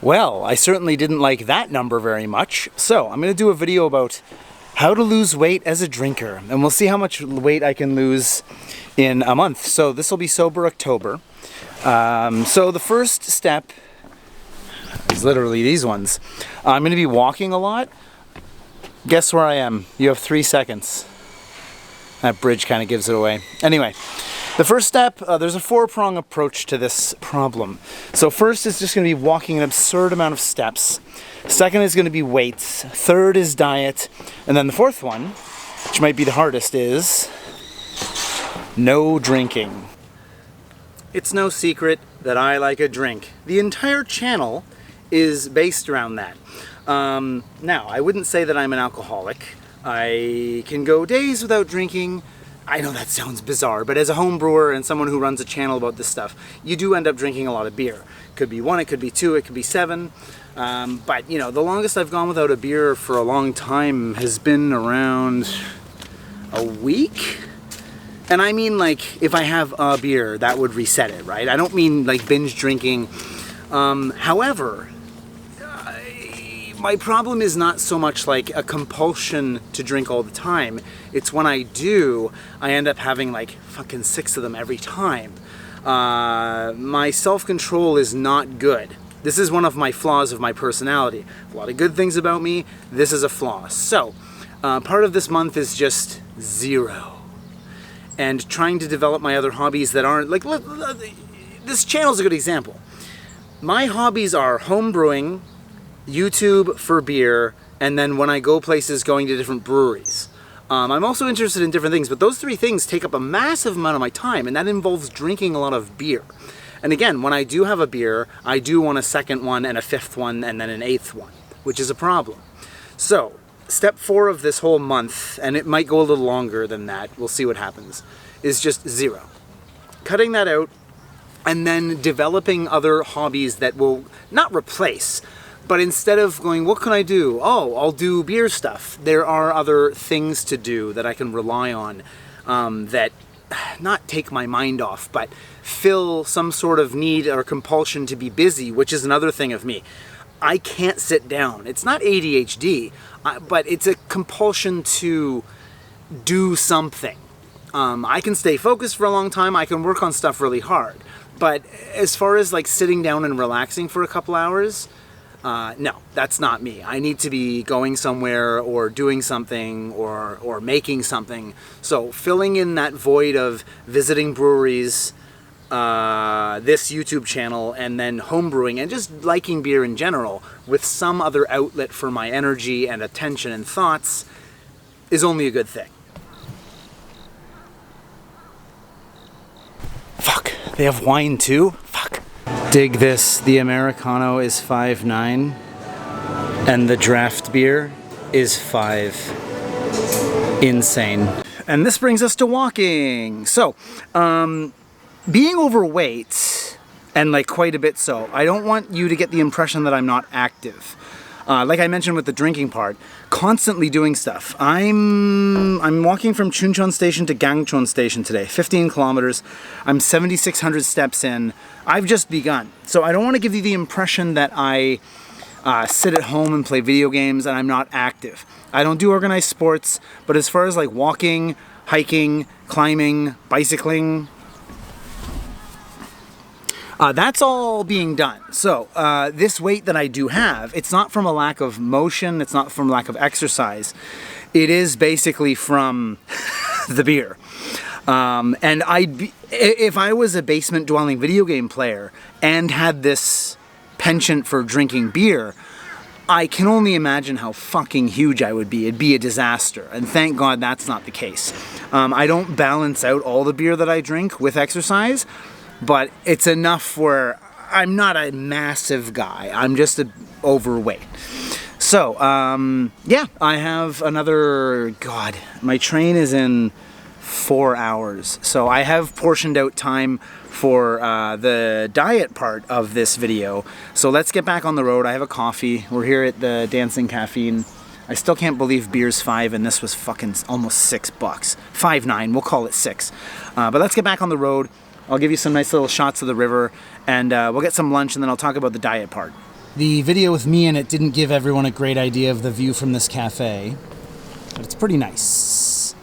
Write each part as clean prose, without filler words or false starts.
Well, I certainly didn't like that number very much. So I'm going to do a video about how to lose weight as a drinker. And we'll see how much weight I can lose in a month. So this will be Sober October. So the first step is literally these ones. I'm going to be walking a lot. Guess where I am? You have 3 seconds. That bridge kind of gives it away. Anyway, the first step, there's a four-prong approach to this problem. So first is just going to be walking an absurd amount of steps. Second is going to be weights. Third is diet. And then the fourth one, which might be the hardest, is no drinking. It's no secret that I like a drink. The entire channel is based around that. Now, I wouldn't say that I'm an alcoholic. I can go days without drinking. I know that sounds bizarre, but as a home brewer and someone who runs a channel about this stuff, you do end up drinking a lot of beer. Could be 1, it could be 2, it could be 7. But, you know, the longest I've gone without a beer for a long time has been around a week. And I mean, like, if I have a beer, that would reset it, right? I don't mean, like, binge drinking. However, my problem is not so much like a compulsion to drink all the time. It's when I do, I end up having like fucking 6 of them every time. My self-control is not good. This is one of my flaws of my personality. A lot of good things about me, this is a flaw. So, part of this month is just 0. And trying to develop my other hobbies that aren't, like, this channel's a good example. My hobbies are home brewing, YouTube for beer, and then when I go places, going to different breweries. I'm also interested in different things, but those 3 things take up a massive amount of my time, and that involves drinking a lot of beer. And again, when I do have a beer, I do want a second one and a 5th one and then an 8th one, which is a problem. So, step 4 of this whole month, and it might go a little longer than that, we'll see what happens, is just 0. Cutting that out, and then developing other hobbies that will not replace, but instead of going, what can I do? Oh, I'll do beer stuff. There are other things to do that I can rely on that not take my mind off, but fill some sort of need or compulsion to be busy, which is another thing of me. I can't sit down. It's not ADHD, but it's a compulsion to do something. I can stay focused for a long time. I can work on stuff really hard. But as far as like sitting down and relaxing for a couple hours, no, that's not me. I need to be going somewhere or doing something or making something. So filling in that void of visiting breweries, this YouTube channel, and then homebrewing and just liking beer in general with some other outlet for my energy and attention and thoughts is only a good thing. Fuck, they have wine too? Fuck. Dig this, the Americano is $5.9 and the draft beer is $5. Insane. And this brings us to walking. So, being overweight, and like quite a bit so, I don't want you to get the impression that I'm not active. Like I mentioned with the drinking part, constantly doing stuff. I'm walking from Chuncheon Station to Gangcheon Station today, 15 kilometers. I'm 7,600 steps in. I've just begun. So I don't want to give you the impression that I sit at home and play video games and I'm not active. I don't do organized sports, but as far as like walking, hiking, climbing, bicycling, that's all being done. So this weight that I do have, it's not from a lack of motion, it's not from lack of exercise. It is basically from the beer. And if I was a basement dwelling video game player and had this penchant for drinking beer, I can only imagine how fucking huge I would be. It'd be a disaster. And thank God that's not the case. I don't balance out all the beer that I drink with exercise, but it's enough where I'm not a massive guy. I'm just overweight. So, yeah, I have another, God, my train is in 4 hours. So I have portioned out time for the diet part of this video. So let's get back on the road. I have a coffee. We're here at the Dancing Caffeine. I still can't believe beer's $5 and this was fucking almost $6. $5.9, we'll call it 6. But let's get back on the road. I'll give you some nice little shots of the river, and we'll get some lunch, and then I'll talk about the diet part. The video with me in it didn't give everyone a great idea of the view from this cafe, but it's pretty nice.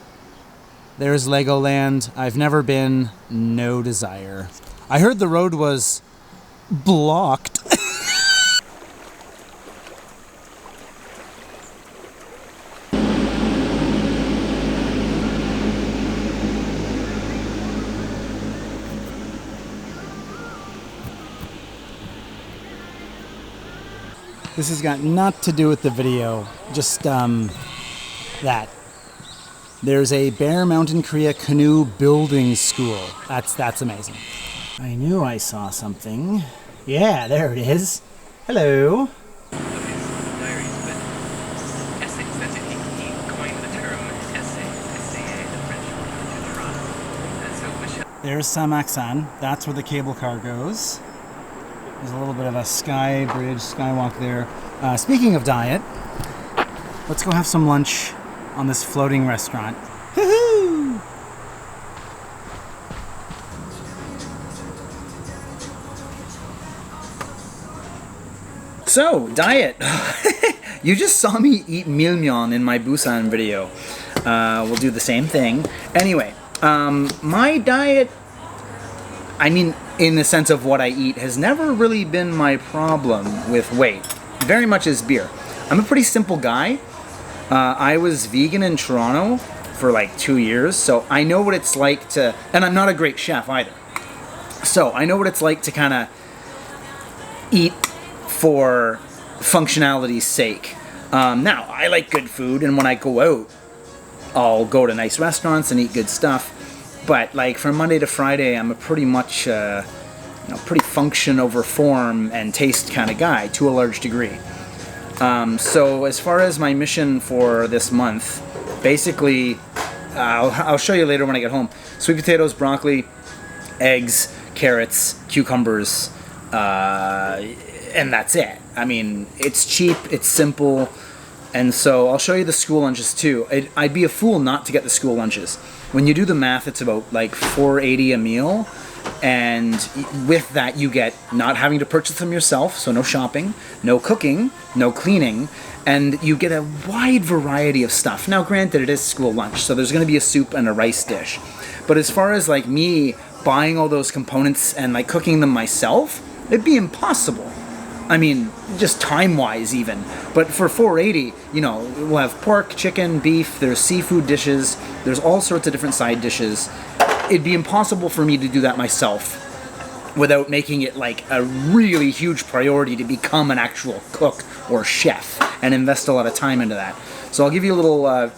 There's Legoland. I've never been, no desire. I heard the road was blocked. This has got naught to do with the video, just that. There's a Bear Mountain Korea canoe building school. That's amazing. I knew I saw something. Yeah, there it is. Hello. There's Samak-san. That's where the cable car goes. There's a little bit of a sky bridge, skywalk there. Speaking of diet, let's go have some lunch on this floating restaurant. Woohoo! So, diet. You just saw me eat mealmyeon in my Busan video. We'll do the same thing. Anyway, my diet, I mean, in the sense of what I eat, has never really been my problem with weight. Very much is beer. I'm a pretty simple guy. I was vegan in Toronto for like 2 years, so I know what it's like to, and I'm not a great chef either. So I know what it's like to kind of eat for functionality's sake. Now, I like good food, and when I go out, I'll go to nice restaurants and eat good stuff. But like from Monday to Friday, I'm a pretty much, pretty function over form and taste kind of guy to a large degree. So as far as my mission for this month, basically, I'll show you later when I get home. Sweet potatoes, broccoli, eggs, carrots, cucumbers, and that's it. I mean, it's cheap, it's simple, and so I'll show you the school lunches too. I'd be a fool not to get the school lunches. When you do the math, it's about like $4.80 a meal, and with that you get not having to purchase them yourself, so no shopping, no cooking, no cleaning, and you get a wide variety of stuff. Now granted, it is school lunch, so there's going to be a soup and a rice dish, but as far as like me buying all those components and like cooking them myself, it'd be impossible. I mean, just time-wise even. But for $4.80, we'll have pork, chicken, beef, there's seafood dishes, there's all sorts of different side dishes. It'd be impossible for me to do that myself without making it like a really huge priority to become an actual cook or chef and invest a lot of time into that. So I'll give you a little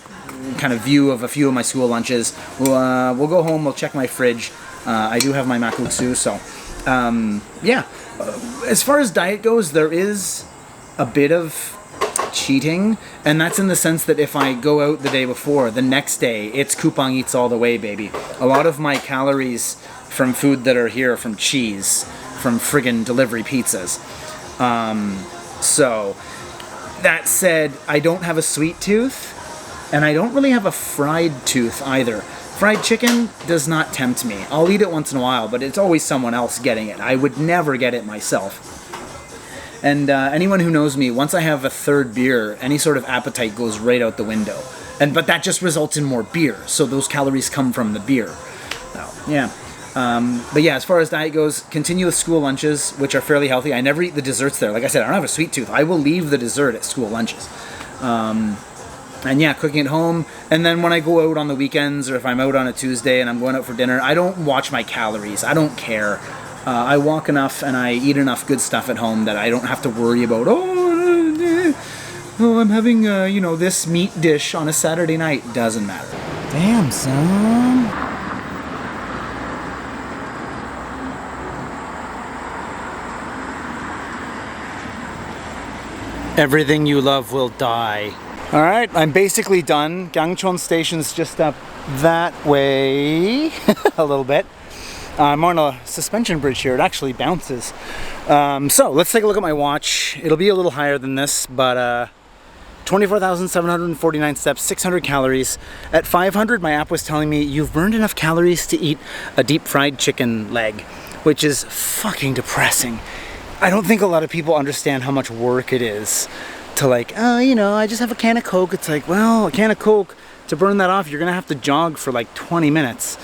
kind of view of a few of my school lunches. We'll go home, we'll check my fridge. I do have my makuksu, so yeah. As far as diet goes, there is a bit of cheating, and that's in the sense that if I go out the day before, the next day, it's coupon eats all the way, baby. A lot of my calories from food that are here from cheese, from friggin' delivery pizzas. So, that said, I don't have a sweet tooth, and I don't really have a fried tooth either. Fried chicken does not tempt me. I'll eat it once in a while, but it's always someone else getting it. I would never get it myself. And anyone who knows me, once I have a third beer, any sort of appetite goes right out the window. But that just results in more beer, so those calories come from the beer. So, yeah. But yeah, as far as diet goes, continue with school lunches, which are fairly healthy. I never eat the desserts there. Like I said, I don't have a sweet tooth. I will leave the dessert at school lunches. And yeah, cooking at home. And then when I go out on the weekends, or if I'm out on a Tuesday and I'm going out for dinner, I don't watch my calories. I don't care. I walk enough and I eat enough good stuff at home that I don't have to worry about, I'm having, this meat dish on a Saturday night. Doesn't matter. Damn, son. Everything you love will die. Alright, I'm basically done. Gangcheon Station's just up that way a little bit. I'm on a suspension bridge here. It actually bounces. So let's take a look at my watch. It'll be a little higher than this, but 24,749 steps, 600 calories. At 500, my app was telling me you've burned enough calories to eat a deep fried chicken leg, which is fucking depressing. I don't think a lot of people understand how much work it is to like, oh, you know, I just have a can of Coke. It's like, well, a can of Coke, to burn that off, you're gonna have to jog for like 20 minutes.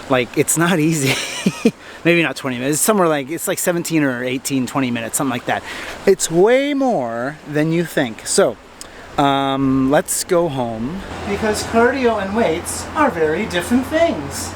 Like, it's not easy. Maybe not 20 minutes, it's somewhere like, it's like 17 or 18, 20 minutes, something like that. It's way more than you think. So, let's go home. Because cardio and weights are very different things.